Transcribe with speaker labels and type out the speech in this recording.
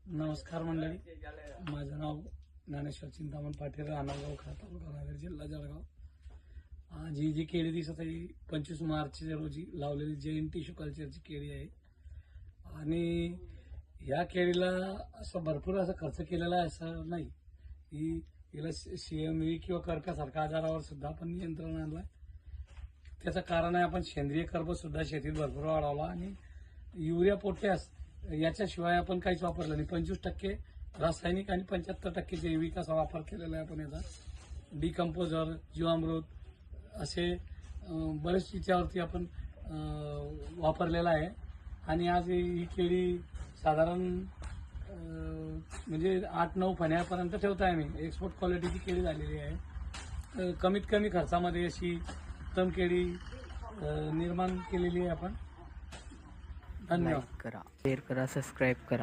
Speaker 1: नमस्कार मंडळी, माझं नाव ज्ञानेश्वर चिंतामण पाटील, राणागाव खा, तालुका रावेर, जिल्हा जळगाव. आज ही जी केळी दिसत आहे 25 मार्च रोजी लावलेली जैन टिश्यू कल्चरची केळी आहे. आणि या केळीला असं भरपूर असं खर्च केलेला आहे असं नाही. ही हिला CMV किंवा करप्यासारख्या आजारावर सुद्धा आपण नियंत्रण आणलंय. त्याचं कारण आहे आपण सेंद्रिय कर्ब सुद्धा शेतीत भरपूर वाढवला आणि युरिया, पोटॅश याच्याशिवाय आपण काहीच वापरलं नाही. 25% रासायनिक आणि 75% जैविक असा वापर केलेला आहे आपण. याचा डिकम्पोजर, जीवामृत असे बरेच याच्यावरती आपण वापरलेला आहे. आणि आज ही केळी साधारण म्हणजे 8-9 फण्यापर्यंत ठेवता आहे मी. एक्सपोर्ट क्वालिटीची केळी झालेली आहे. कमीत कमी खर्चामध्ये अशी उत्तम केळी निर्माण केलेली आहे आपण. धन्यवाद.
Speaker 2: लाईक करा, शेअर करा, सबस्क्राईब करा.